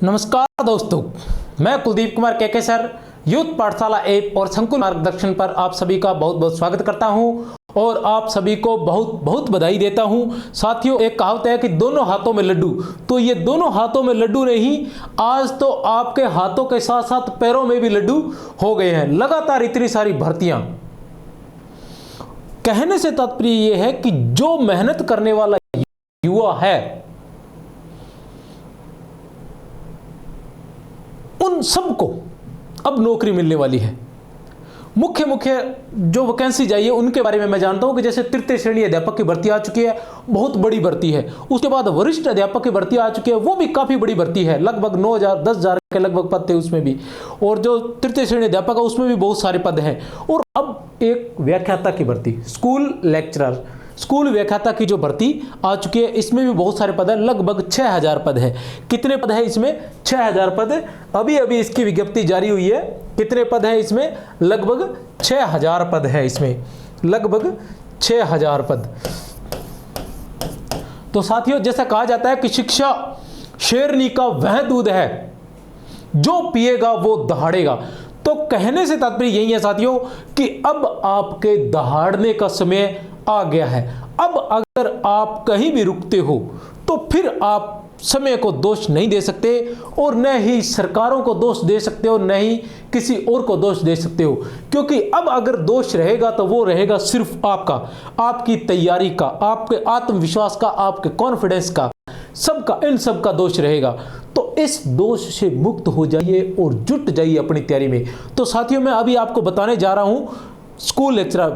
नमस्कार दोस्तों, मैं कुलदीप कुमार केके सर यूथ पाठशाला ऐप और संकुल मार्गदर्शन पर आप सभी का बहुत बहुत स्वागत करता हूं और आप सभी को बहुत बहुत बधाई देता हूं। साथियों, एक कहावत है कि दोनों हाथों में लड्डू, तो ये दोनों हाथों में लड्डू नहीं, आज तो आपके हाथों के साथ साथ पैरों में भी लड्डू हो गए हैं। लगातार इतनी सारी भर्तियां, कहने से तात्पर्य यह है कि जो मेहनत करने वाला युवा है उन सबको अब नौकरी मिलने वाली है। मुख्य जो वैकेंसी चाहिए उनके बारे में मैं जानता हूं कि जैसे तृतीय श्रेणी अध्यापक की भर्ती आ चुकी है, बहुत बड़ी भर्ती है। उसके बाद वरिष्ठ अध्यापक की भर्ती आ चुकी है, वो भी काफी बड़ी भर्ती है, लगभग 9,000 10,000 के लगभग पद थे उसमें भी। और जो तृतीय श्रेणी अध्यापक है उसमें भी बहुत सारे पद हैं। और अब एक व्याख्याता की भर्ती, स्कूल लेक्चरर, स्कूल व्याख्याता की जो भर्ती आ चुकी है, इसमें भी बहुत सारे पद है, लगभग 6,000 पद है। कितने पद है इसमें? 6,000 पद। अभी इसकी विज्ञप्ति जारी हुई है। कितने पद है इसमें? लगभग 6,000 पद है इसमें, लगभग 6,000 पद। तो साथियों, जैसा कहा जाता है कि शिक्षा शेरनी का वह दूध है जो पिएगा वो दहाड़ेगा। तो कहने से तात्पर्य यही है साथियों कि अब आपके दहाड़ने का समय आ गया है। अब अगर आप कहीं भी रुकते हो तो फिर आप समय को दोष नहीं दे सकते और न ही सरकारों को दोष दे सकते हो, न ही किसी और को दोष दे सकते हो, क्योंकि अब अगर दोष रहेगा तो वो रहेगा सिर्फ आपका, आपकी तैयारी का, आपके आत्मविश्वास का, आपके कॉन्फिडेंस का, सबका, इन सब का दोष रहेगा। तो इस दोष से मुक्त हो जाइए और जुट जाइए अपनी तैयारी में। तो साथियों, मैं अभी आपको बताने जा रहा हूं स्कूल लेक्चरर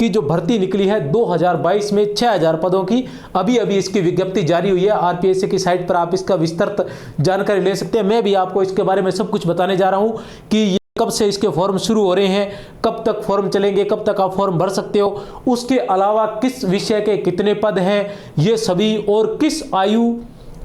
की जो भर्ती निकली है 2022 में 6,000 पदों की। अभी इसकी विज्ञप्ति जारी हुई है। आरपीएससी की साइट पर आप इसका विस्तृत जानकारी ले सकते हैं। मैं भी आपको इसके बारे में सब कुछ बताने जा रहा हूं कि ये कब से इसके फॉर्म शुरू हो रहे हैं, कब तक फॉर्म चलेंगे, कब तक आप फॉर्म भर सकते हो, उसके अलावा किस विषय के कितने पद हैं ये सभी, और किस आयु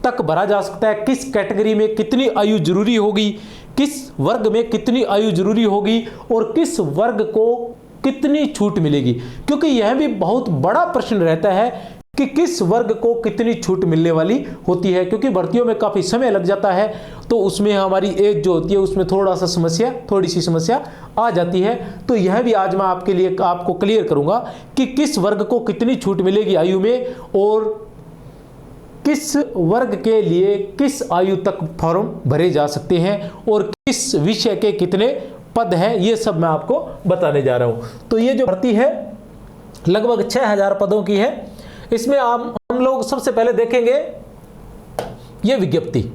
तक भरा जा सकता है, किस कैटेगरी में कितनी आयु जरूरी होगी, किस वर्ग में कितनी आयु जरूरी होगी और किस वर्ग को कितनी छूट मिलेगी। क्योंकि यह भी बहुत बड़ा प्रश्न रहता है कि किस वर्ग को कितनी छूट मिलने वाली होती है, क्योंकि भर्तियों में काफी समय लग जाता है। तो उसमें हमारी एज जो होती है उसमें थोड़ी सी समस्या आ जाती है। तो यह भी आज मैं आपके लिए आपको क्लियर करूंगा कि किस वर्ग को कितनी छूट मिलेगी आयु में, और किस वर्ग के लिए किस आयु तक फॉर्म भरे जा सकते हैं, और किस विषय के कितने पद है, ये सब मैं आपको बताने जा रहा हूं। तो ये जो भर्ती है लगभग 6,000 पदों की है। इसमें हम लोग सबसे पहले देखेंगे ये विज्ञप्ति,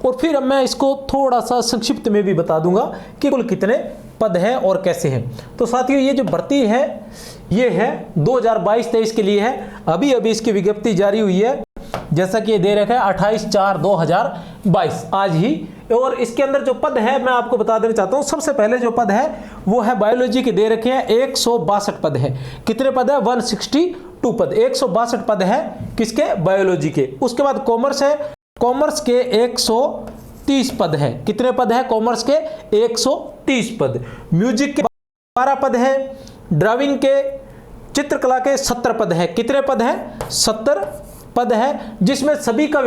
और फिर अब मैं इसको थोड़ा सा संक्षिप्त में भी बता दूंगा कि कुल कितने पद हैं और कैसे हैं। तो साथियों, ये जो भर्ती है ये है 2022-23 के लिए है। अभी इसकी विज्ञप्ति जारी हुई है, जैसा कि ये दे रखा है 28/4/2022 आज ही। और इसके अंदर जो पद है मैं आपको बता देना चाहता हूं। सबसे पहले जो पद है वो है बायोलॉजी के, दे रखे हैं 162 पद है। कितने पद है? 162 पद, 162 पद है किसके? बायोलॉजी के। उसके बाद कॉमर्स है, कॉमर्स के 130 पद है। कितने पद है कॉमर्स के? 130 पद। म्यूजिक के 12 पद है। ड्राइविंग के, चित्रकला के 70 पद है। कितने पद है? 70 पद है, जिसमें सभी का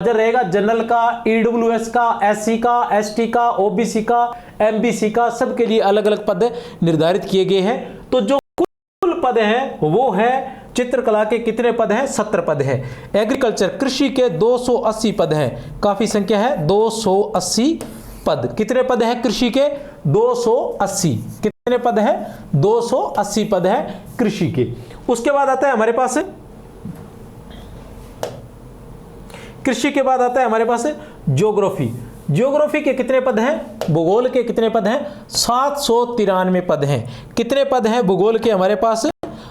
रहेगा, जनरल का, ईडब्ल्यूएस का, एससी का, एसटी का, ओबीसी का, एमबीसी का, सबके लिए अलग अलग पद निर्धारित किए गए हैं। तो जो कुल पद हैं वो है चित्रकला के कितने पद हैं? 70 पद है। एग्रीकल्चर, कृषि के 280 पद हैं, काफी संख्या है, 280 पद। कितने पद है कृषि के? 280। कितने पद है? 280 पद है कृषि के। उसके बाद आता है हमारे पास कृषि के बाद आता है हमारे पास ज्योग्राफी। ज्योग्राफी के कितने पद हैं? भूगोल के कितने पद हैं? 793 पद हैं। कितने पद हैं भूगोल के हमारे पास?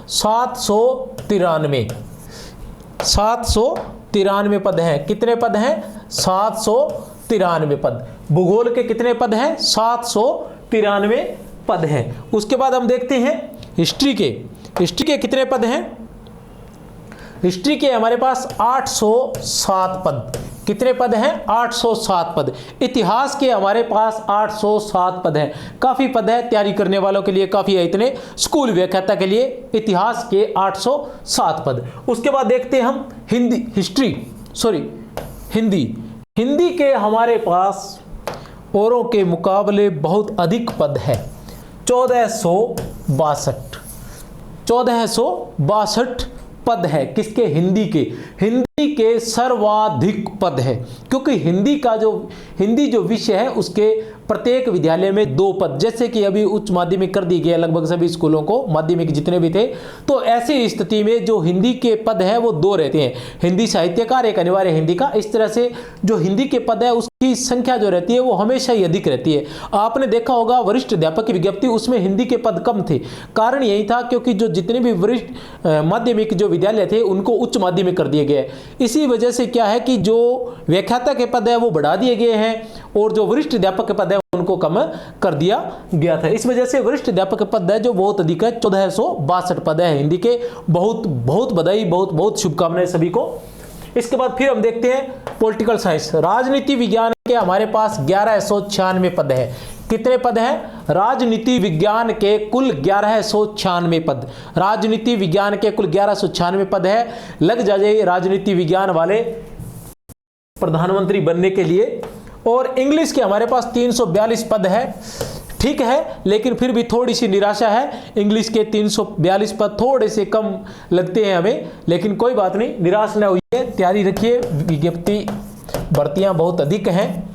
793 पद हैं। कितने पद हैं? 793 पद। भूगोल के कितने पद हैं? 793 पद हैं। उसके बाद हम देखते हैं हिस्ट्री के। हिस्ट्री के कितने पद हैं? हिस्ट्री के हमारे पास 807 पद। कितने पद हैं? 807 पद। इतिहास के हमारे पास 807 पद हैं। काफी पद है, तैयारी करने वालों के लिए काफी है इतने। स्कूल व्याख्याता के लिए इतिहास के 807 पद। उसके बाद देखते हैं हम हिंदी हिंदी के हमारे पास औरों के मुकाबले बहुत अधिक पद है, 1462 पद है। किसके? हिंदी के। हिंदी के सर्वाधिक पद है, क्योंकि हिंदी जो विषय है उसके प्रत्येक विद्यालय में 2 पद, जैसे कि अभी उच्च माध्यमिक कर दी गई है लगभग सभी स्कूलों को, माध्यमिक जितने भी थे, तो ऐसी स्थिति में जो हिंदी के पद है वो 2 रहते हैं, हिंदी साहित्यकार, एक अनिवार्य हिंदी का। इस तरह से जो हिंदी के पद है उसकी संख्या जो रहती है वो हमेशा ही अधिक रहती है। आपने देखा होगा वरिष्ठ अध्यापक की विज्ञप्ति, उसमें हिंदी के पद कम थे। कारण यही था क्योंकि जो जितने भी वरिष्ठ माध्यमिक जो विद्यालय थे उनको उच्च माध्यमिक कर दिए गए। इसी वजह से क्या है कि जो व्याख्याता के पद है वो बढ़ा दिए गए हैं और जो वरिष्ठ अध्यापक के पद है उनको कम कर दिया गया था। इस वजह से वरिष्ठ अध्यापक के पद है जो बहुत अधिक है, 1462 पद है हिंदी के। बहुत बहुत बधाई, बहुत बहुत शुभकामनाएं सभी को। इसके बाद फिर हम देखते हैं पॉलिटिकल साइंस, राजनीति विज्ञान के हमारे पास 1196 पद है। कितने पद हैं? राजनीति विज्ञान के कुल 1196 पद, राजनीति विज्ञान के कुल 1196 पद है। लग जाइए राजनीति विज्ञान वाले प्रधानमंत्री बनने के लिए। और इंग्लिश के हमारे पास 342 पद है, ठीक है, लेकिन फिर भी थोड़ी सी निराशा है, इंग्लिश के 342 पद थोड़े से कम लगते हैं हमें, लेकिन कोई बात नहीं, निराश न होइए, तैयारी रखिए, विज्ञप्ति भर्तियां बहुत अधिक हैं।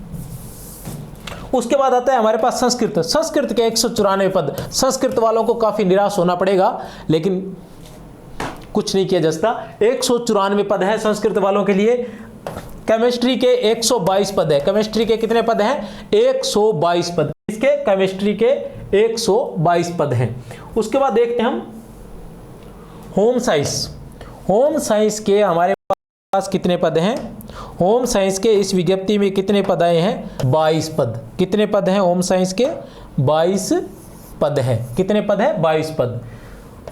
उसके बाद आता है हमारे पास संस्कृत, संस्कृत के 194 पद। संस्कृत वालों को काफी निराश होना पड़ेगा, लेकिन कुछ नहीं किया जा सकता। 194 पद है संस्कृत वालों के लिए। केमिस्ट्री के 122 पद है। केमिस्ट्री के कितने पद हैं? 122 पद। इसके केमिस्ट्री के 122 पद हैं। उसके बाद देखते हैं हम होम साइंस। होम साइंस के हमारे पास कितने पद हैं? होम साइंस के इस विज्ञप्ति में कितने पद आए हैं? 22 पद। कितने पद हैं होम साइंस के? 22 पद हैं। कितने पद हैं? 22 पद।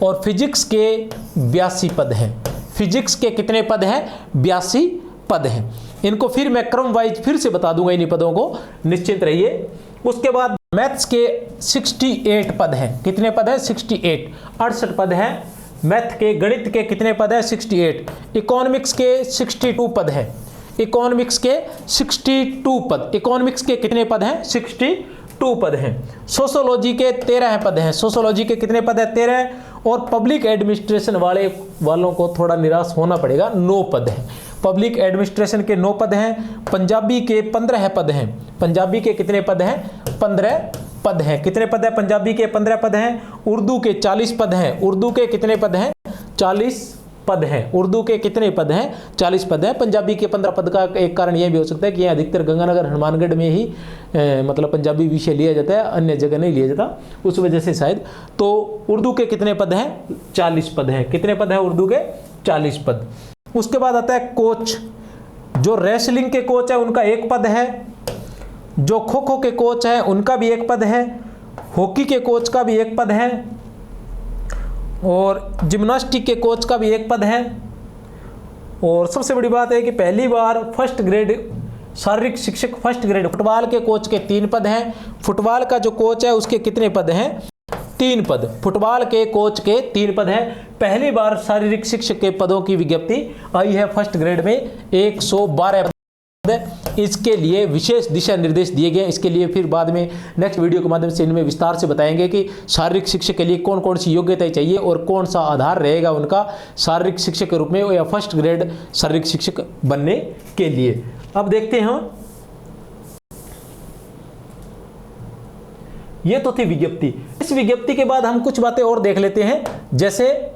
और फिजिक्स के 82 पद हैं। फिजिक्स के कितने पद हैं? 82 पद हैं। इनको फिर मैं क्रम वाइज फिर से बता दूंगा इन्हीं पदों को, निश्चिंत रहिए। उसके बाद मैथ्स के 68 पद हैं। कितने पद हैं? 68, 68 पद हैं। मैथ के, गणित के कितने पद हैं? 68। इकोनॉमिक्स के 62 पद हैं। इकोनॉमिक्स के 62 पद। इकोनॉमिक्स के कितने पद हैं? 62 पद हैं। सोशियोलॉजी के 13 पद हैं। सोशियोलॉजी के कितने पद हैं? 13। और पब्लिक एडमिनिस्ट्रेशन वालों को थोड़ा निराश होना पड़ेगा, 9 पद हैं। पब्लिक एडमिनिस्ट्रेशन के 9 पद हैं। पंजाबी के 15 पद हैं। पंजाबी के कितने पद हैं? 15 पद हैं। कितने पद हैं? पंजाबी के 15 पद हैं। उर्दू के 40 पद हैं। उर्दू के कितने पद हैं? 40 पद हैं। उर्दू के कितने पद हैं? 40 पद हैं। पंजाबी के 15 पद का एक कारण यह भी हो सकता है कि यहाँ अधिकतर गंगानगर, हनुमानगढ़ में ही मतलब पंजाबी विषय लिया जाता है, अन्य जगह नहीं लिया जाता, उस वजह से शायद। तो उर्दू के कितने पद हैं? 40 पद हैं। कितने पद हैं उर्दू के? 40 पद। उसके बाद आता है कोच। जो रेसलिंग के कोच है उनका 1 पद है। जो खो खो के कोच है उनका भी 1 पद है। हॉकी के कोच का भी 1 पद है। और जिम्नास्टिक के कोच का भी 1 पद है। और सबसे बड़ी बात है कि पहली बार फर्स्ट ग्रेड शारीरिक शिक्षक, फर्स्ट ग्रेड फुटबॉल के कोच के 3 पद हैं। फुटबॉल का जो कोच है उसके कितने पद हैं? 3 पद। फुटबॉल के कोच के 3 पद हैं। पहली बार शारीरिक शिक्षक के पदों की विज्ञप्ति आई है फर्स्ट ग्रेड में, 112 पद। इसके लिए विशेष दिशा निर्देश दिए गए। इसके लिए फिर बाद में नेक्स्ट वीडियो के माध्यम से इनमें विस्तार से बताएंगे कि शारीरिक शिक्षक के लिए कौन कौन सी योग्यताएं चाहिए और कौन सा आधार रहेगा उनका शारीरिक शिक्षक के रूप में या फर्स्ट ग्रेड शारीरिक शिक्षक बनने के लिए। अब देखते हैं हम, ये तो थी विज्ञप्ति। इस विज्ञप्ति के बाद हम कुछ बातें और देख लेते हैं, जैसे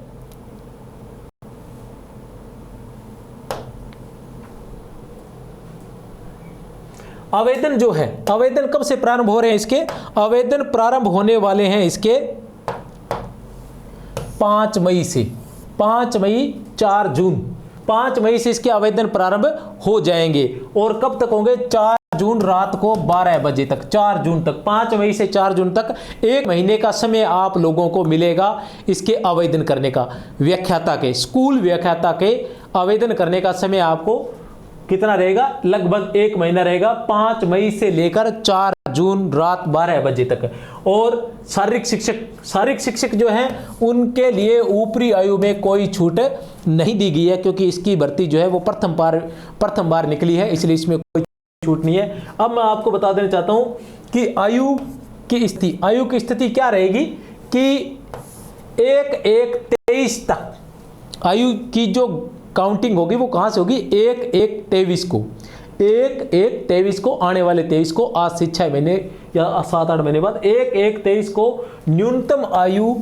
आवेदन जो है, आवेदन कब से प्रारंभ हो रहे हैं इसके? आवेदन प्रारंभ होने वाले हैं इसके 5 मई से। 5 मई, 4 जून, 5 मई से इसके आवेदन प्रारंभ हो जाएंगे। और कब तक होंगे? 4 जून रात को 12 बजे तक, 4 जून तक। 5 मई से 4 जून तक 1 महीने का समय आप लोगों को मिलेगा इसके आवेदन करने का। व्याख्याता के, स्कूल व्याख्याता के आवेदन करने का समय आपको कितना रहेगा? लगभग 1 महीना रहेगा, 5 मई से लेकर 4 जून रात 12 बजे तक। और शारीरिक शिक्षक जो हैं उनके लिए ऊपरी आयु में कोई छूट नहीं दी गई है, क्योंकि इसकी भर्ती जो है वो प्रथम बार निकली है, इसलिए इसमें कोई छूट नहीं है। अब मैं आपको बता देना चाहता हूं कि आयु की स्थिति क्या रहेगी कि 1/1/23 तक आयु की जो काउंटिंग होगी वो कहां से होगी, 1/1/23 को, 1/1/23 को, आने वाले 23 को, आज से 6 महीने या 7-8 महीने बाद 1/1/23 को न्यूनतम आयु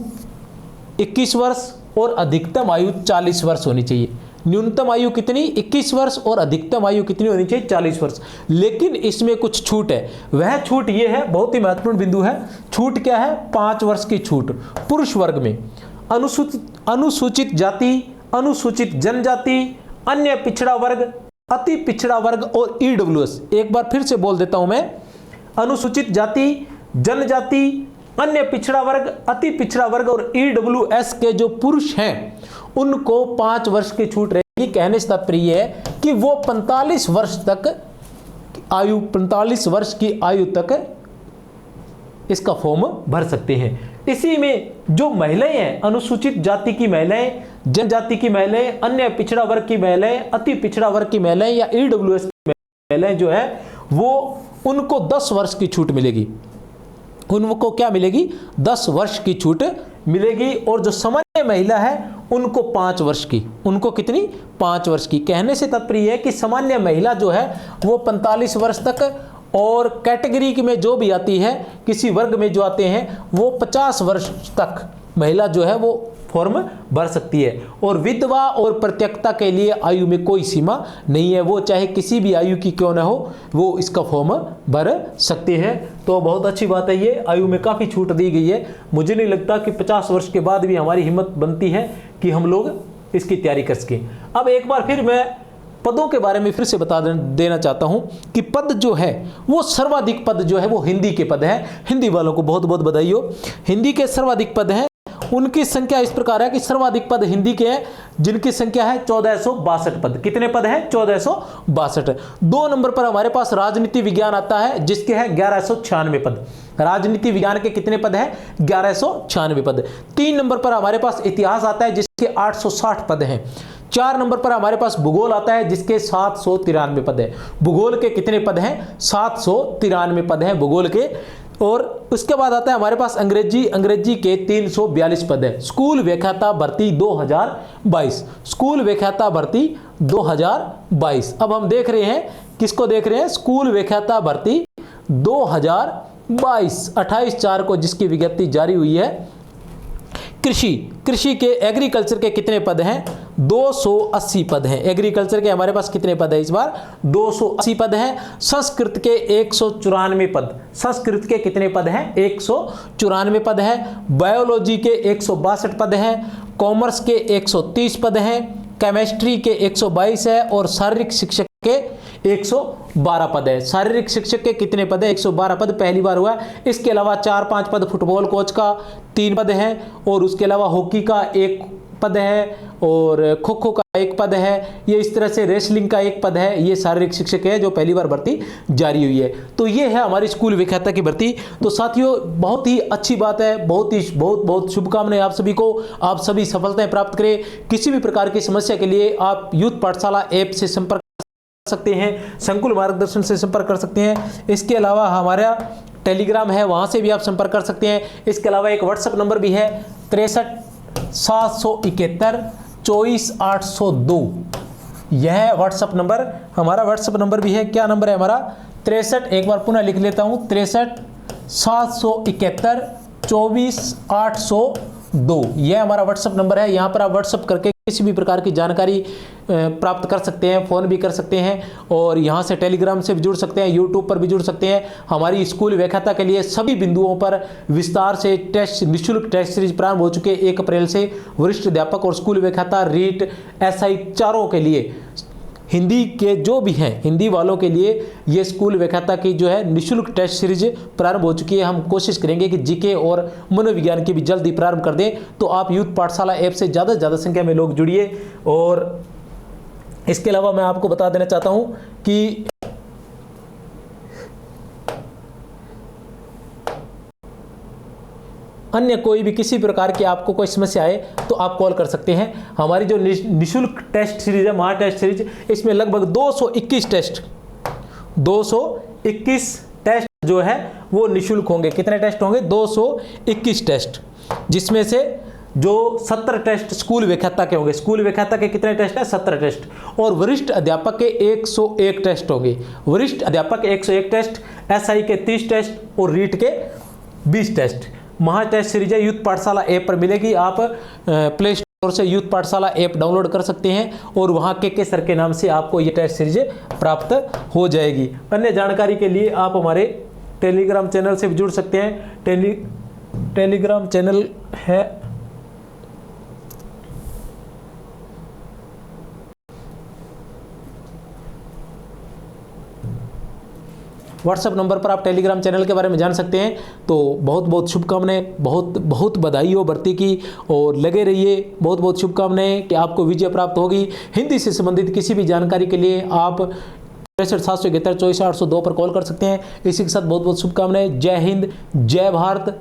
21 वर्ष और अधिकतम आयु 40 वर्ष होनी चाहिए। न्यूनतम आयु कितनी, 21 वर्ष, और अधिकतम आयु कितनी होनी चाहिए, 40 वर्ष। लेकिन इसमें कुछ छूट है, वह छूट ये है, बहुत ही महत्वपूर्ण बिंदु है। छूट क्या है, 5 वर्ष की छूट। पुरुष वर्ग में अनुसूचित जाति, अनुसूचित जनजाति, अन्य पिछड़ा वर्ग, अति पिछड़ा वर्ग और ईडब्ल्यूएस। एक बार फिर से बोल देता हूं मैं, अनुसूचित जाति, जनजाति, अन्य पिछड़ा वर्ग, अति पिछड़ा वर्ग और ईडब्ल्यूएस के जो पुरुष हैं उनको 5 वर्ष की छूट रहेगी। कहने से तात्पर्य है कि वो 45 वर्ष की आयु तक इसका फॉर्म भर सकते हैं। इसी में जो महिलाएं हैं, अनुसूचित जाति की महिलाएं, जनजाति की महिलाएं, अन्य पिछड़ा वर्ग की महिलाएं, अति पिछड़ा वर्ग की महिलाएं या ईडब्ल्यूएस की महिलाएं जो है वो, उनको 10 वर्ष की छूट मिलेगी। उनको क्या मिलेगी, 10 वर्ष की छूट मिलेगी। और जो सामान्य महिला है उनको 5 वर्ष की, उनको कितनी, 5 वर्ष की। कहने से तात्पर्य है कि सामान्य महिला जो है वो 45 वर्ष तक, और कैटेगरी में जो भी आती है, किसी वर्ग में जो आते हैं वो 50 वर्ष तक महिला जो है वो फॉर्म भर सकती है। और विधवा और परित्यक्ता के लिए आयु में कोई सीमा नहीं है, वो चाहे किसी भी आयु की क्यों ना हो, वो इसका फॉर्म भर सकते हैं। तो बहुत अच्छी बात है, ये आयु में काफ़ी छूट दी गई है। मुझे नहीं लगता कि 50 वर्ष के बाद भी हमारी हिम्मत बनती है कि हम लोग इसकी तैयारी कर सकें। अब एक बार फिर मैं पदों के बारे में फिर से बता देना चाहता हूं कि पद जो है वो सर्वाधिक पद जो है वो हिंदी के पद है। हिंदी वालों को बहुत बहुत बधाई हो। हिंदी के सर्वाधिक पद हैं, उनकी संख्या इस प्रकार है कि सर्वाधिक पद हिंदी के हैं जिनकी संख्या है 1462 पद। कितने पद हैं, 1462। 2 नंबर पर हमारे पास राजनीति विज्ञान आता है जिसके हैं 1196 पद। राजनीति विज्ञान के कितने पद हैं, 1196 पद। 3 नंबर पर हमारे पास इतिहास आता है जिसके 860 पद हैं। 4 नंबर पर हमारे पास भूगोल आता है जिसके 793 पद है। भूगोल के कितने पद हैं, 793 पद हैं भूगोल के। और उसके बाद आता है हमारे पास अंग्रेजी के 342 पद है। स्कूल व्याख्याता भर्ती 2022, स्कूल व्याख्याता भर्ती 2022। अब हम देख रहे हैं, किसको देख रहे हैं, स्कूल व्याख्याता भर्ती 2022, 28/4 को जिसकी विज्ञप्ति जारी हुई है। कृषि के एग्रीकल्चर के कितने पद हैं, 280 पद हैं। एग्रीकल्चर के हमारे पास कितने पद हैं इस बार, 280 पद हैं। संस्कृत के 194 पद, संस्कृत के कितने पद हैं, 194 पद हैं। बायोलॉजी के 162 पद हैं। कॉमर्स के 130 पद हैं। केमिस्ट्री के 122 है। और शारीरिक शिक्षक के 112 पद है। शारीरिक शिक्षक के कितने पद है, 112 पद, पहली बार हुआ है। इसके अलावा 4-5 पद फुटबॉल कोच का 3 पद है। और उसके अलावा हॉकी का 1 पद है और खो खो का 1 पद है। ये इस तरह से रेसलिंग का 1 पद है। ये शारीरिक शिक्षक है जो पहली बार भर्ती जारी हुई है। तो ये है हमारी स्कूल व्याख्याता की भर्ती। तो साथियों बहुत ही अच्छी बात है, बहुत शुभकामनाएं आप सभी को। आप सभी सफलताएं प्राप्त करें। किसी भी प्रकार की समस्या के लिए आप यूथ पाठशाला ऐप से संपर्क सकते हैं, संकुल मार्गदर्शन से संपर्क कर सकते हैं। इसके अलावा हमारा टेलीग्राम है, वहां से भी आप संपर्क कर सकते हैं। इसके अलावा एक व्हाट्सएप नंबर भी है 63 771 24 802। यह व्हाट्सएप नंबर हमारा व्हाट्सएप नंबर भी है। क्या नंबर है हमारा, 63, एक बार पुनः लिख लेता हूं, 63 771 24 802। यह हमारा व्हाट्सएप नंबर है। यहाँ पर आप व्हाट्सएप करके किसी भी प्रकार की जानकारी प्राप्त कर सकते हैं, फ़ोन भी कर सकते हैं और यहाँ से टेलीग्राम से भी जुड़ सकते हैं, यूट्यूब पर भी जुड़ सकते हैं। हमारी स्कूल व्याख्याता के लिए सभी बिंदुओं पर विस्तार से टेस्ट, निःशुल्क टेस्ट सीरीज प्रारंभ हो चुके 1 अप्रैल से। वरिष्ठ अध्यापक और स्कूल व्याख्याता, रीट, एसआई चारों के लिए, हिंदी के जो भी हैं, हिंदी वालों के लिए ये स्कूल व्याख्याता की जो है निःशुल्क टेस्ट सीरीज प्रारंभ हो चुकी है। हम कोशिश करेंगे कि जीके और मनोविज्ञान की भी जल्दी प्रारंभ कर दें। तो आप यूथ पाठशाला ऐप से ज़्यादा से ज़्यादा संख्या में लोग जुड़िए। और इसके अलावा मैं आपको बता देना चाहता हूँ कि अन्य कोई भी किसी प्रकार की आपको कोई समस्या आए तो आप कॉल कर सकते हैं। हमारी जो निःशुल्क टेस्ट सीरीज है, महा टेस्ट सीरीज, इसमें लगभग 221 टेस्ट 221 टेस्ट जो है वो निःशुल्क होंगे। कितने टेस्ट होंगे? 221 टेस्ट, जिसमें से जो 70 टेस्ट स्कूल व्याख्याता के होंगे। स्कूल व्याख्याता के कितने टेस्ट हैं? 70 टेस्ट। और वरिष्ठ अध्यापक के 101 टेस्ट होंगे। वरिष्ठ अध्यापक के 101 टेस्ट, एसआई के 30 टेस्ट और रीट के 20 टेस्ट। महा टेस्ट सीरीज यूथ पाठशाला ऐप पर मिलेगी। आप प्ले स्टोर से यूथ पाठशाला ऐप डाउनलोड कर सकते हैं और वहाँ के सर के नाम से आपको ये टेस्ट सीरीज प्राप्त हो जाएगी। अन्य जानकारी के लिए आप हमारे टेलीग्राम चैनल से भी जुड़ सकते हैं। टेलीग्राम चैनल है व्हाट्सएप नंबर पर आप टेलीग्राम चैनल के बारे में जान सकते हैं। तो बहुत बहुत शुभकामनाएं, बहुत बहुत बधाई हो भर्ती की, और लगे रहिए। बहुत बहुत शुभकामनाएं कि आपको विजय प्राप्त होगी। हिंदी से संबंधित किसी भी जानकारी के लिए आप 63 771 24 802 पर कॉल कर सकते हैं। इसी के साथ बहुत बहुत शुभकामनाएं। जय हिंद, जय भारत।